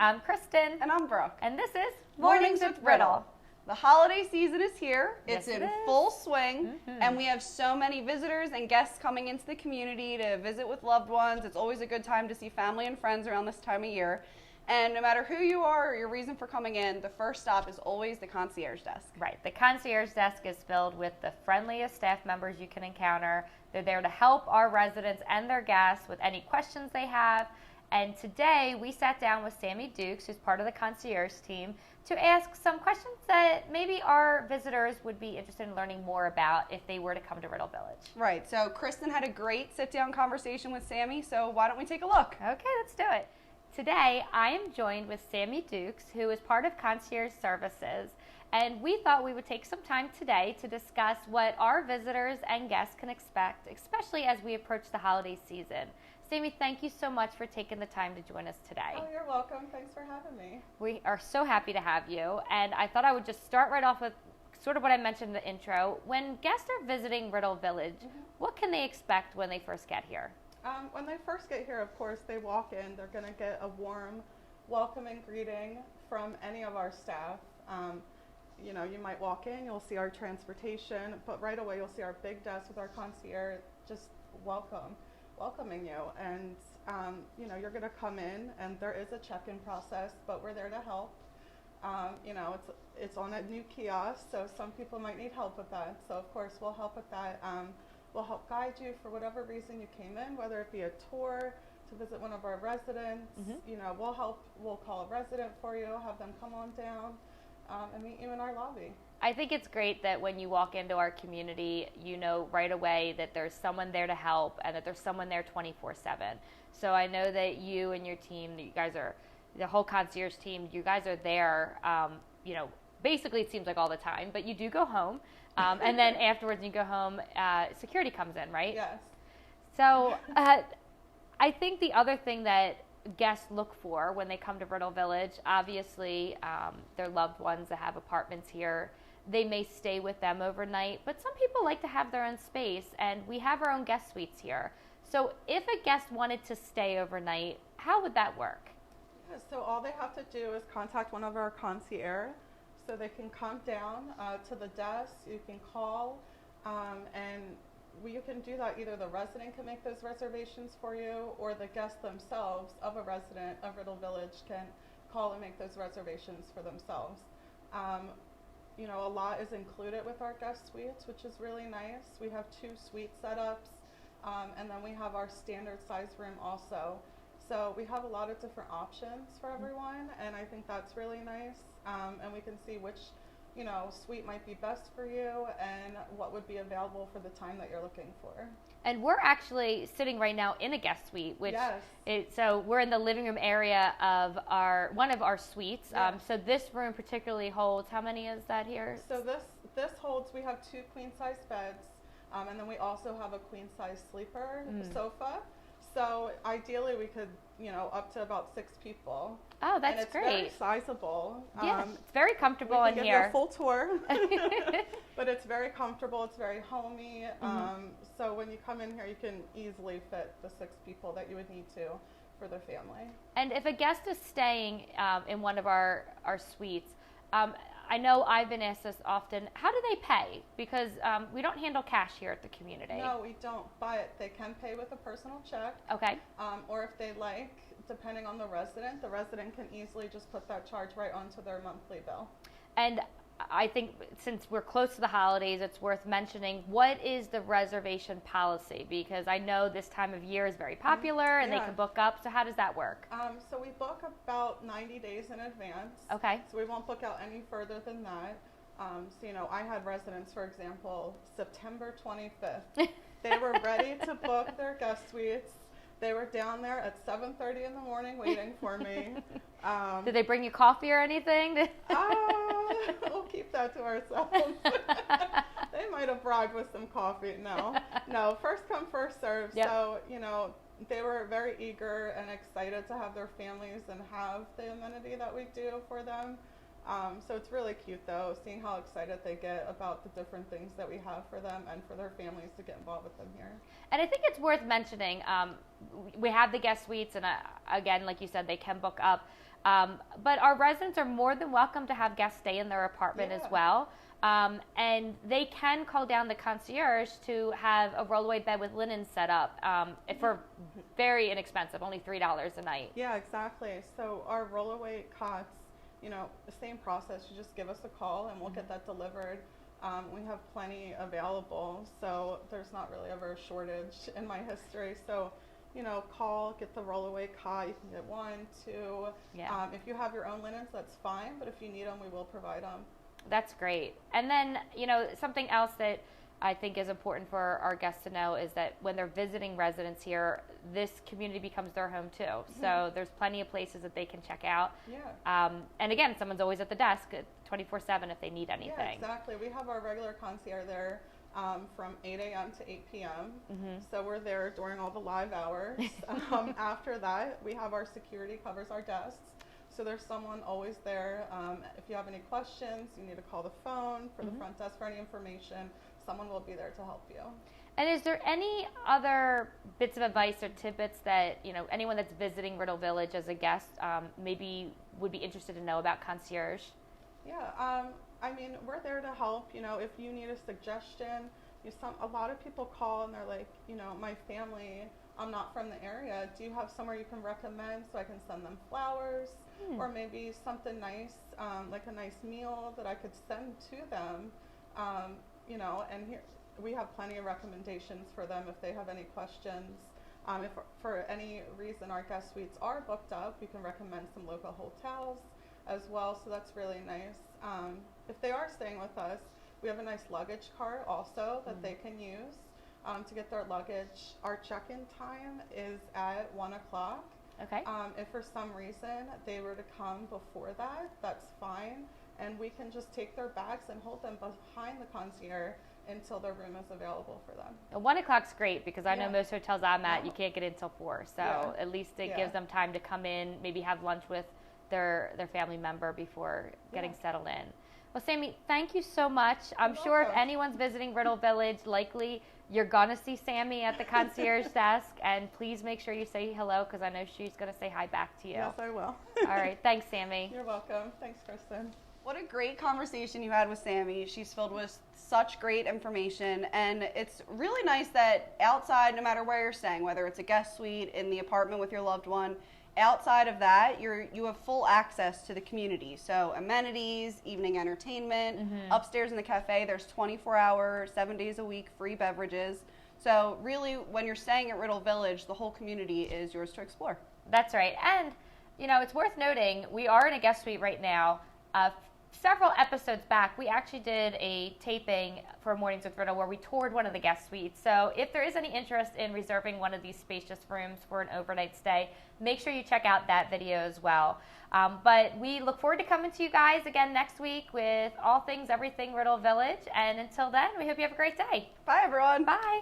I'm Kristen. And I'm Brooke. And this is Mornings with Riddle. The holiday season is here. Yes, it's in it is. full swing. And we have so many visitors and guests coming into the community to visit with loved ones. It's always a good time to see family and friends around this time of year. And no matter who you are or your reason for coming in, the first stop is always the concierge desk. Right. The concierge desk is filled with the friendliest staff members you can encounter. They're there to help our residents and their guests with any questions they have. And today we sat down with Sammy Dukes, who's part of the concierge team, to ask some questions that maybe our visitors would be interested in learning more about if they were to come to Riddle Village. Right. So Kristen had a great sit-down conversation with Sammy, so why don't we take a look? Okay, let's do it. Today, I am joined with Sammy Dukes, who is part of Concierge Services, and we thought we would take some time today to discuss what our visitors and guests can expect, especially as we approach the holiday season. Sammy, thank you so much for taking the time to join us today. Oh, you're welcome. Thanks for having me. We are so happy to have you, and I thought I would just start right off with sort of what I mentioned in the intro. When guests are visiting Riddle Village, what can they expect when they first get here? When they first get here, of course, they walk in, they're going to get a warm, welcoming greeting from any of our staff. You might walk in, you'll see our transportation, but right away you'll see our big desk with our concierge just welcoming you. And, you're going to come in and there is a check-in process, but we're there to help. It's on a new kiosk, so some people might need help with that. So, of course, we'll help with that. We'll help guide you for whatever reason you came in, whether it be a tour to visit one of our residents. We'll call a resident for you, have them come on down and meet you in our lobby. I think it's great that when you walk into our community, you know right away that there's someone there to help and that there's someone there 24/7. So I know that you and your team, you guys are, the whole concierge team, you guys are there, basically it seems like all the time, but you do go home. And then afterwards you go home, security comes in, right? Yes. So I think the other thing that guests look for when they come to Riddle Village, obviously their loved ones that have apartments here, they may stay with them overnight, but some people like to have their own space, and we have our own guest suites here. So if a guest wanted to stay overnight, how would that work? Yeah, so all they have to do is contact one of our concierge. So they can come down to the desk, you can call, and you can do that. Either the resident can make those reservations for you, or the guests themselves of a resident of Riddle Village can call and make those reservations for themselves. A lot is included with our guest suites, which is really nice. We have 2 suite setups, and then we have our standard size room also. So we have a lot of different options for everyone, and I think that's really nice. And we can see which, suite might be best for you and what would be available for the time that you're looking for. And we're actually sitting right now in a guest suite, which yes. So we're in the living room area of one of our suites. Yes. So this room particularly holds, how many is that here? So this holds, we have 2 queen size beds, and then we also have a queen size sleeper sofa. So ideally we could, up to about 6 people. Oh, that's and it's great. Very sizable. Yeah, it's very comfortable in we can here. give you a full tour, but it's very comfortable. It's very homey. So when you come in here, you can easily fit the 6 people that you would need to for the family. And if a guest is staying in one of our suites, I know I've been asked this often, how do they pay? Because we don't handle cash here at the community. No, we don't, but they can pay with a personal check. Okay. Or if they like, depending on the resident can easily just put that charge right onto their monthly bill. And I think since we're close to the holidays, it's worth mentioning, what is the reservation policy? Because I know this time of year is very popular and they can book up. So how does that work? So we book about 90 days in advance. Okay. So we won't book out any further than that. I had residents, for example, September 25th. They were ready to book their guest suites. They were down there at 7:30 in the morning waiting for me. Did they bring you coffee or anything? We'll keep that to ourselves. They might have bragged with some coffee. No, first come, first serve. Yep. So, they were very eager and excited to have their families and have the amenity that we do for them. So it's really cute, though, seeing how excited they get about the different things that we have for them and for their families to get involved with them here. And I think it's worth mentioning, we have the guest suites, and again, like you said, they can book up. But our residents are more than welcome to have guests stay in their apartment as well. And they can call down the concierge to have a rollaway bed with linen set up for very inexpensive, only $3 a night. Yeah, exactly. So our rollaway cots, you know, the same process. You just give us a call and we'll get that delivered. We have plenty available, so there's not really ever a shortage in my history. So, you know, call, get the rollaway cot. You can get 1, 2. Yeah. If you have your own linens, that's fine. But if you need them, we will provide them. That's great. And then, you know, something else that I think is important for our guests to know is that when they're visiting residents here, this community becomes their home too. So there's plenty of places that they can check out. Yeah. And again, someone's always at the desk 24/7 if they need anything. Yeah, exactly. We have our regular concierge there from 8 a.m. to 8 p.m. So we're there during all the live hours. After that, we have our security covers our desks. So there's someone always there. If you have any questions, you need to call the phone for the front desk for any information. Someone will be there to help you. And is there any other bits of advice or tidbits that, you know, anyone that's visiting Riddle Village as a guest maybe would be interested to know about concierge? Yeah, I mean, we're there to help. You know, if you need a suggestion, a lot of people call and they're like, you know, my family, I'm not from the area. Do you have somewhere you can recommend so I can send them flowers? Or maybe something nice, like a nice meal that I could send to them, you know, and here we have plenty of recommendations for them if they have any questions. If for any reason our guest suites are booked up, we can recommend some local hotels as well, so that's really nice. If they are staying with us, we have a nice luggage cart also that they can use to get their luggage. Our check-in time is at 1 o'clock. Okay. If for some reason they were to come before that, that's fine. And we can just take their bags and hold them behind the concierge until their room is available for them. 1 o'clock's great because I know most hotels I'm at, you can't get in until 4. So at least it gives them time to come in, maybe have lunch with their family member before getting settled in. Well, Sammy, thank you so much. I'm sure if anyone's visiting Riddle Village, likely you're going to see Sammy at the concierge desk. And please make sure you say hello because I know she's going to say hi back to you. Yes, I will. All right. Thanks, Sammy. You're welcome. Thanks, Kristen. What a great conversation you had with Sammy. She's filled with such great information, and it's really nice that outside, no matter where you're staying, whether it's a guest suite, in the apartment with your loved one, outside of that, you have full access to the community. So amenities, evening entertainment, upstairs in the cafe, there's 24 hours, 7 days a week, free beverages. So really, when you're staying at Riddle Village, the whole community is yours to explore. That's right. And, you know, it's worth noting, we are in a guest suite right now. Several episodes back, we actually did a taping for Mornings with Riddle where we toured one of the guest suites. So if there is any interest in reserving one of these spacious rooms for an overnight stay, make sure you check out that video as well. But we look forward to coming to you guys again next week with all things, everything Riddle Village. And until then, we hope you have a great day. Bye, everyone. Bye.